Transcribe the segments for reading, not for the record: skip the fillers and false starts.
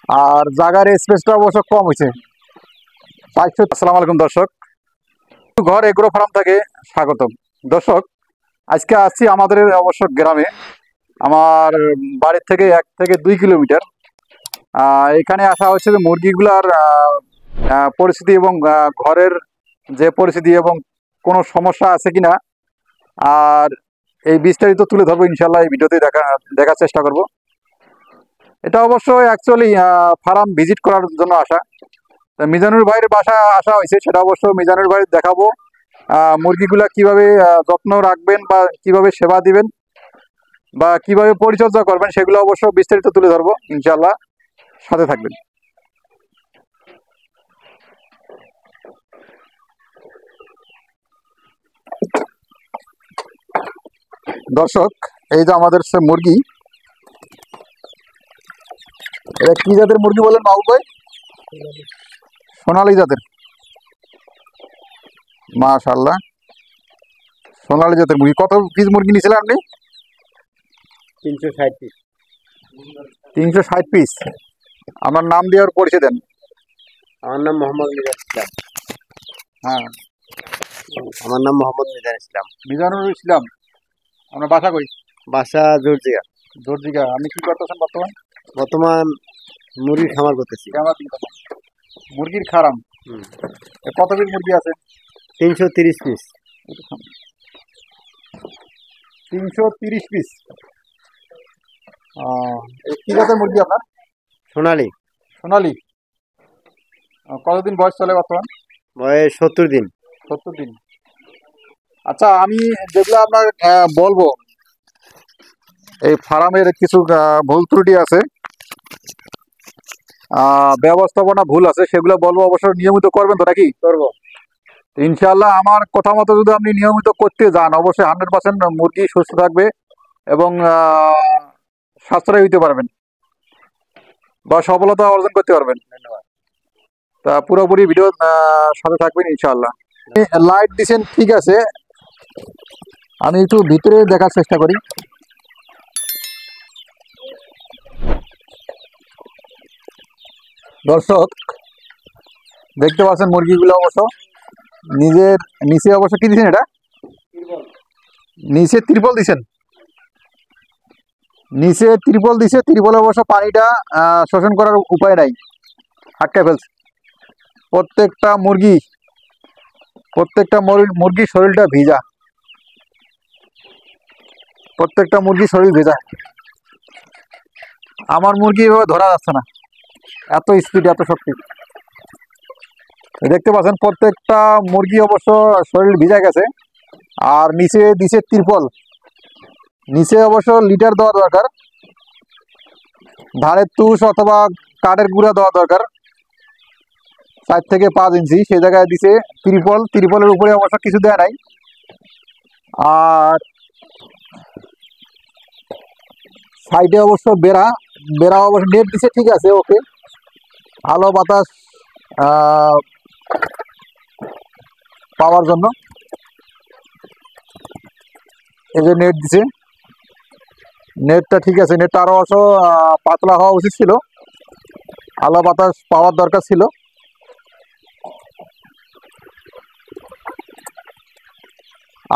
আর জায়গার স্পেসটা অবশ্য কম হয়েছে। আসসালামু আলাইকুম দর্শক, ঘর এগ্রো ফার্ম থেকে স্বাগতম। দর্শক, আজকে আসছি আমাদের অবশ্য গ্রামে, আমার বাড়ির থেকে 1 থেকে 2 কিলোমিটার। এখানে আসা হচ্ছে যে মুরগিগুলার পরিস্থিতি এবং ঘরের যে পরিস্থিতি এবং কোনো সমস্যা আছে কিনা, আর এই বিস্তারিত তুলে ধরবো ইনশাল্লাহ এই ভিডিওতে দেখার চেষ্টা করব। এটা অবশ্য অ্যাকচুয়ালি ফার্ম ভিজিট করার জন্য আসা। মিজানুর ভাইয়ের বাসা আসা হয়েছে, সেটা অবশ্য মিজানুর ভাই দেখাবো। মুরগিগুলা কিভাবে যত্ন রাখবেন বা কিভাবে সেবা দিবেন বা কিভাবে পরিচর্যা করবেন সেগুলো অবশ্য বিস্তারিত তুলে ধরবো ইনশাল্লাহ, সাথে থাকবেন। দর্শক, এই যে আমাদের সে মুরগি, এটা কি জাতের মুরগি বলেন মাহবুব ভাই? সোনালী জাতের। মাশাআল্লাহ, সোনালী জাতের মুরগি। কত পিস মুরগি নিয়েছিলেন আপনি? 360 পিস। 360 পিস। আমার নাম দিয়ে আর পরিচয় দেন। আমার নাম মোহাম্মদ মিজান ইসলাম। হ্যাঁ, আমার নাম মোহাম্মদ মিজান ইসলাম। মিজানুর ইসলাম। আপনার বাসা কই? বাসা জর্জিয়া। জর্জিয়া। আপনি কি করতেছেন বর্তমান? বর্তমান মুরগির খামার করতেছি। মুরগির খারাম। কত পিস মুরগি আছে? 330 পিস। 330 পিস। কি জাতের মুরগি আপনার? সোনালী। সোনালী। কতদিন বয়স চলে বর্তমান? বয়স 70 দিন। 70 দিন। আচ্ছা, আমি যেগুলো আপনার বলবো, এই ফার্মের কিছু ভুল ত্রুটি আছে, ব্যবস্থাপনা ভুল আছে, সেগুলো বলবো। অবশ্যই নিয়মিত করবেন তো নাকি? করবো ইনশাআল্লাহ। আমার কথা মতো যদি আপনি নিয়মিত করতে যান, অবশ্যই 100% মুরগি সুস্থ থাকবে এবং সাশ্রয় দিতে পারবেন বা সফলতা অর্জন করতে পারবেন। ধন্যবাদ। তা পুরোপুরি ভিডিও সাথে থাকবেন ইনশাআল্লাহ। লাইট দিচ্ছেন, ঠিক আছে। আমি একটু ভিতরে দেখার চেষ্টা করি। দর্শক, দেখতে পাচ্ছেন মুরগিগুলো অবশ্য নিজের নিচে অবশ্য কি দিচ্ছেন? এটা নিচে ত্রিপল দিচ্ছেন। নিচে ত্রিপল দিছে, ত্রিপলে অবশ্য পানিটা শোষণ করার উপায় নাই, আটকে ফেলছে। প্রত্যেকটা মুরগির শরীরটা ভিজা, প্রত্যেকটা মুরগির শরীর ভেজা। আমার মুরগি এভাবে ধরা যাচ্ছে না, এত স্পিড, এত শক্তি। দেখতে পাচ্ছেন প্রত্যেকটা মুরগি অবশ্য শরীর ভিজা গেছে। আর নিচে দিছে ত্রিপল। নিচে অবশ্য লিটার দেওয়া দরকার, ধানের তুষ অথবা কাঠের গুঁড়া দেওয়া দরকার, 4 থেকে 5 ইঞ্চি। সেই জায়গায় দিছে ত্রিপল। ত্রিপলের উপরে অবশ্য কিছু দেয়া নাই। আর সাইডে অবশ্য বেড়া অবশ্য নেট দিছে, ঠিক আছে, ওকে। আলো বাতাস পাওয়ার জন্য এই যে নেট দিছে, নেটটা ঠিক আছে। নেটটা আরো অবশ্য পাতলা হওয়া উচিত ছিল, আলো বাতাস পাওয়ার দরকার ছিল।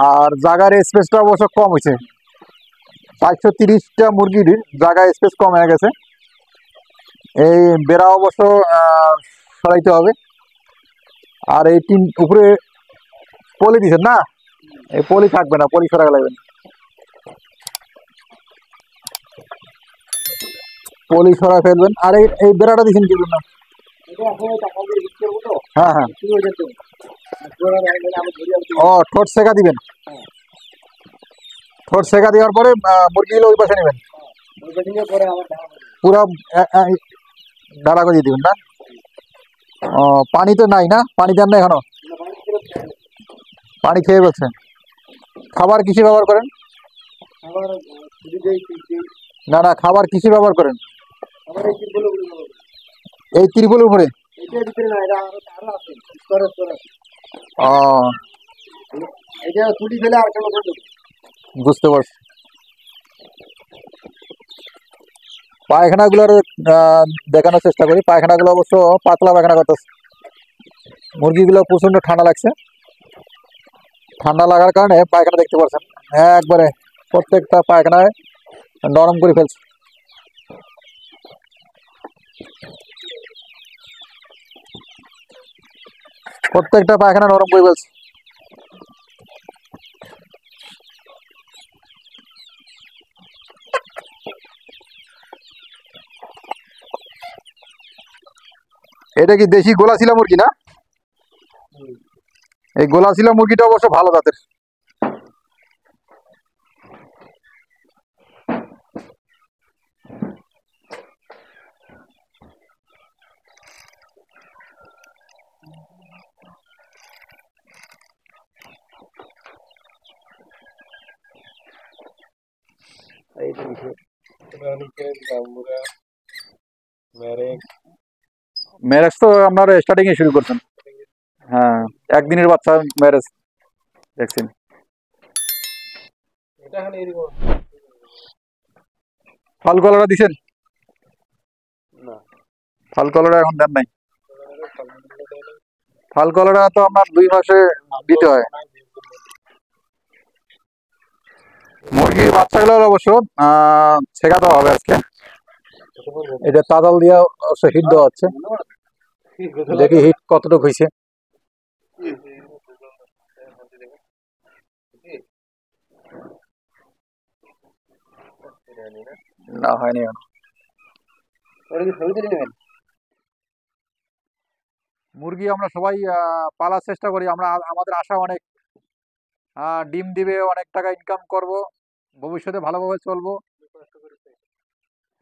আর জায়গার স্পেসটা অবশ্য কম হয়েছে। 430টা মুরগির জায়গায় স্পেস কম হয়ে গেছে। এই বেড়া অবশ্য সরাইতে হবে। আর এই উপরে পলি দিচ্ছেন না, এই পলি থাকবে না, পলি সরা লাগবে না, পলি সরা ফেলবেন। আর এই বেড়াটা দিচ্ছেন কি জন্য? হ্যাঁ হ্যাঁ, ও ঠোঁট সেকা দিবেন। ঠোঁট সেকা দেওয়ার পরে মুরগিগুলো ওই পাশে নেবেন, পুরো ডালা করে দিবেন না? ও, পানি তো নাই না? পানি দেন না এখনো? পানি খেয়ে বলছেন। খাবার কিসে ব্যবহার করেন? না না, খাবার কিসে ব্যবহার করেন? এই ত্রিপলের উপরে? ও, বুঝতে পারছি। পায়খানাগুলোর দেখানোর চেষ্টা করি। পায়খানাগুলো অবশ্য পাতলা পায়খানা করতেছে। মুরগিগুলো প্রচন্ড ঠান্ডা লাগছে। ঠান্ডা লাগার কারণে পায়খানা দেখতে পাচ্ছেন একবারে প্রত্যেকটা পায়খানায় নরম করে ফেলছে। প্রত্যেকটা পায়খানা নরম করে ফেলছে। এটা কি দেশি গোলাশিলা মুরগি না? এই গোলাশিলা মুরগিটা অবশ্য ভালো জাতের। ম্যারেজ তো আপনার স্টার্টিং এ শুরু করছেন। হ্যাঁ, একদিনের বাচ্চা ম্যারেজ ভ্যাকসিন। ফাল কলরা দিছেন? ফাল কলরা এখন দেন নাই। ফাল কলরা তো আপনার 2 মাসে দিতে হয়। মুরগির বাচ্চাগুলো অবশ্য ছেঁকা দেওয়া হবে আজকে। এটা তাজাল দিয়ে অবশ্য হিট দেওয়া হচ্ছে। দেখি হিট কতটুকু হয়েছে। না, হয়নি এখন। মুরগি আমরা সবাই পালার চেষ্টা করি। আমাদের আশা অনেক, ডিম দিবে, অনেক টাকা ইনকাম করব, ভবিষ্যতে ভালোভাবে চলবো।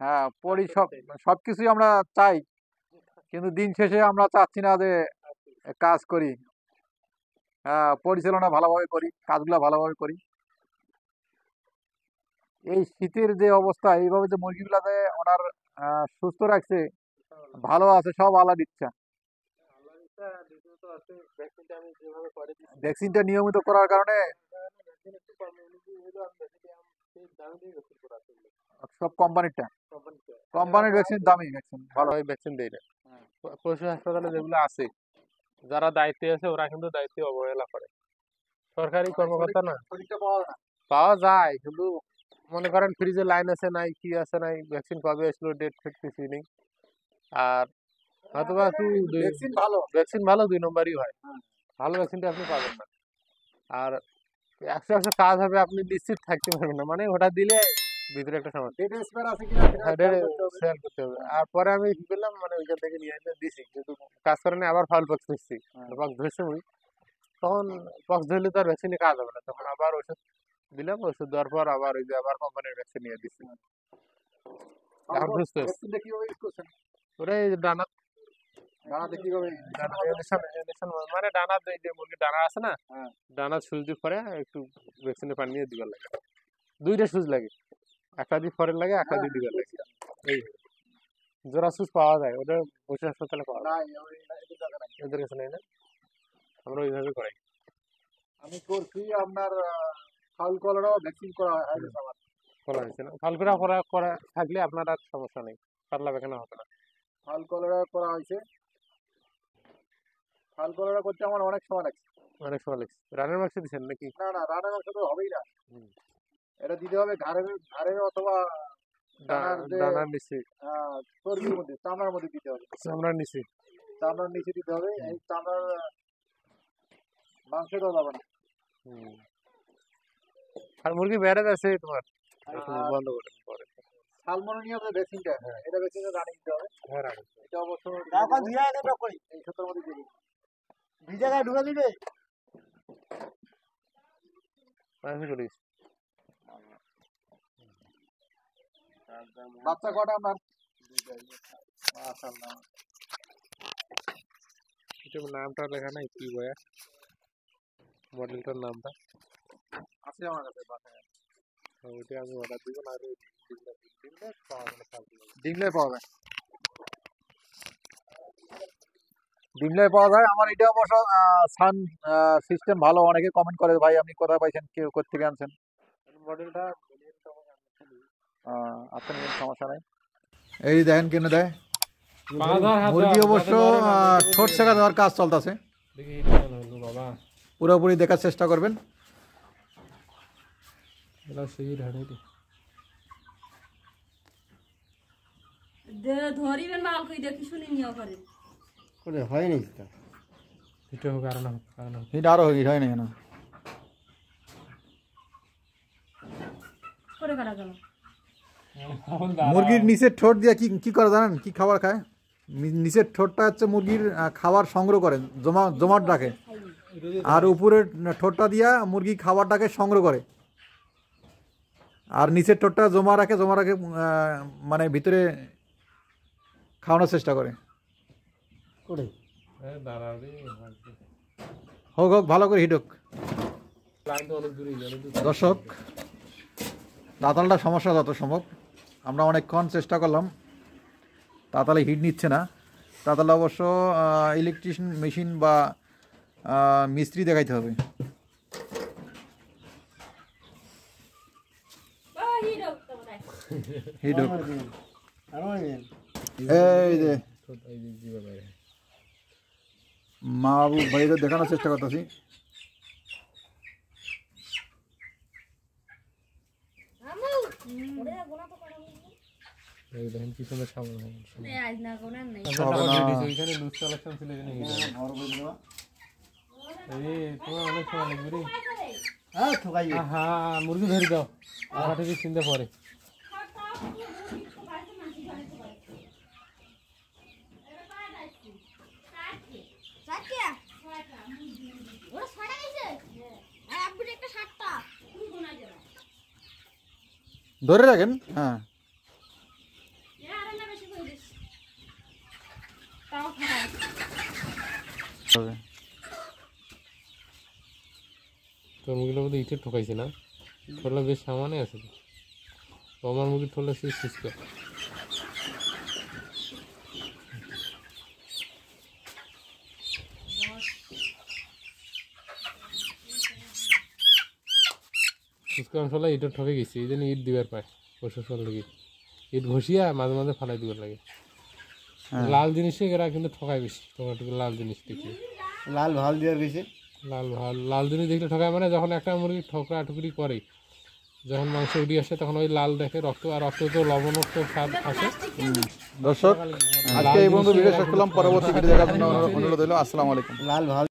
হ্যাঁ, সবকিছুই আমরা চাই, কিন্তু দিন শেষে আমরা চাচ্ছি না যে কাজ করি। পরিচালনা ভালোভাবে করি, কাজগুলো ভালোভাবে করি। এই শীতের যে অবস্থা, এইভাবে যে মুরগিগুলাতে ওনার সুস্থ রাখছে, ভালো আছে, সব আল্লাহর ইচ্ছা। ভ্যাকসিনটা নিয়মিত করার কারণে সব কোম্পানির ভ্যাকসিন দামি ভ্যাকসিন, ভালো ভ্যাকসিন দেয় না। পশু হাসপাতালে যেগুলো আছে, যারা দায়িত্বে আছে ওরা কিন্তু দায়িত্বে অবহেলা করে। সরকারি কর্মকর্তা না, পাওয়া যায়, কিন্তু মনে করেন ফ্রিজে লাইন আছে নাই, কি আছে নাই, ভ্যাকসিন কবে আসলো ডেট ফেট কিছুই নেই। আর হয়তোবা একটু ভ্যাকসিন ভালো 2 নম্বরই হয়, ভালো ভ্যাকসিনটা আপনি পাবেন না। আর 100 কাজ হবে আপনি নিশ্চিত থাকতে পারবেন না, মানে ওটা দিলে ভিতরে একটা সমস্যা শেয়ার করতে হবে। আর পরে আমি কি করলাম, মানে ওইখান থেকে নিয়ে এসে দিছি, কিন্তু কাজ করে না, আবার ফাউল পক্স নিচ্ছি। পক্স ধরছে মুই, তখন পক্স ধরলে তো আর ভ্যাকসিনে কাজ হবে না, তখন আবার ওষুধ দিলাম। ওষুধ দেওয়ার পর আবার ওই যে আবার কোম্পানির ভ্যাকসিন নিয়ে দিচ্ছি। এখন সুস্থ হচ্ছে। ওরা এই ডানা মানে ডানা, এই যে মুরগির ডানা আছে না, ডানা সুচ দিয়ে পরে একটু ভ্যাকসিনের পানি নিয়ে দিবার লাগে। 2টা সুচ লাগে, একটা দিয়ে ফরেন লাগে, একটা দিয়ে দিবার লাগে। এই জোড়া সুচ পাওয়া যায়, ওটা পশু হাসপাতালে পাওয়া যায়, এদের কাছে নেই না, আমরা ওইভাবে করাই। আমি করছি আপনার ফাউল কলরাও ভ্যাকসিন করা করা হয়েছে না, ফাল করা করা থাকলে আপনার আর সমস্যা নেই, পাতলা পায়খানা হবে না। ফাউল কলরা করা হয়েছে। ফাউল কলরা করতে আমার অনেক সময় লাগছে। অনেক সময় লাগছে। রানের মাংস দিচ্ছেন নাকি? না, রানের মাংস তো হবেই না। এটা দিতে হবে ঘাড়ের অথবা ডানার নিচে, চর্বির মধ্যে, চামড়ার মধ্যে দিতে হবে। চামড়ার নিচে দিতে হবে। এই চামড়ার মাংস দেওয়া যাবে না। আর মুরগি ব্যারেজ আছে তোমার, বন্ধ করে পরে সালমোনেলিয়া যে ভ্যাকসিনটা, এটা ভ্যাকসিনটা রানিং দিতে হবে। হ্যাঁ, রাখো। এটা অবশ্য এই 70 মধ্যে দিবি। ভিজাগায় ঢুকে দিবে। করিস। বাচ্চা কটা আপনার? মাশাআল্লাহ। এটা নামটা লেখা নাই, কি বয়া মডেলটার নামটা আছে আমার কাছে বাসায়। ওইটা আমি অর্ডার দিব না, আর ডিমলে পাওয়া যায়, ডিমলাই পাওয়া যায়। ডিমলাই পাওয়া যায়। আমার এটা অবশ্য সান সিস্টেম ভালো। অনেকে কমেন্ট করে, ভাই আপনি কোথায় পাইছেন, কেউ কোথা থেকে আনছেন? মডেলটা আপনার সমস্যা নাই। এই দেখেন কেন দেয় পা ধর, হাত মুরগি ধর, অবশ্য যাতে ধরে না, ঠোঁট শেখা দেওয়ার কাজ চলতেছে দেখি এটা কেন হলো বাবা, পুরোপুরি দেখার চেষ্টা করবেন। এটা সেই ঢাড়ে রে। ধরিবেন মাল কই দেখি শুনি নিও করে করে হয়নি তো এটা হোক আর না হোক, আর না হোক। এটা আরো হয় না কেন করে কাটা গেল মুরগির নিচের ঠোঁট দিয়ে কি কি করে জানেন, কি খাবার খায়? নিচের ঠোঁটটা হচ্ছে মুরগির খাবার সংগ্রহ করে, জমাট রাখে, আর উপরের ঠোঁটটা দিয়া মুরগি খাবারটাকে সংগ্রহ করে, আর নিচের ঠোঁটটা জমা রাখে মানে ভিতরে খাওয়ানোর চেষ্টা করে। করে দাঁড়া রে, হোক হোক ভালো করে হিট হোক। লাইন তো অনেক দূরে, অনেক দূর। দর্শক, তাতালটা সমস্যা যত সম্ভব, আমরা অনেকক্ষণ চেষ্টা করলাম, তাতালে হিট নিচ্ছে না। তাতালে অবশ্য ইলেকট্রিশিয়ান মেশিন বা মিস্ত্রি দেখাইতে হবে। হিট হোক। এই যে এই যে জিবা বাইরে। মাহবুব ভাইরে দেখানোর চেষ্টা করতেছি। এই দেখেন কি সুন্দর সামনে হয়। আজ না কোনার নাই ওইখানে লুজ কালেকশন ছিল এখানে হিট হবে। এই তোমার অনেক সময় লাগবে রে। হ্যাঁ ঠকাই আহা, মুরগি ধরে দাও, আমার থেকে চিন্তা পরে। ধরে রাখেন। হ্যাঁ হবে। তোর মুরগিটা বোধহয় ইটের ঠকাইছে না, ঠোলা বেশ সামানে আছে তো। তো আমার মুরগির ঠোলা সেই সুস্থ। সুস্থ অংশলা ইটের ঠকে গেছে, এই জন্য ইট দিবার পায় প্রশাসন লাগে। ইট ঘষিয়া মাঝে মাঝে ফালাই দিবার লাগে। লাল জিনিসে এরা কিন্তু ঠকায় বেশি, টমেটো লাল জিনিস দেখি। লাল ভাল দেওয়ার গেছে লাল জিনিস দেখলে ঠকায়, মানে যখন একটা মুরগি ঠোকরা টুকরি করে, যখন মাংস উঠে আসে তখন ওই লাল দেখে রক্ত, আর রক্ত তো লবণাক্ত স্বাদ আসে। দর্শক, আজকে এই বন্ধু ভিডিও শেষ করলাম। পরবর্তী ভিডিও দেখার জন্য অনুরোধ হলো। আসসালামু আলাইকুম। লাল ভাল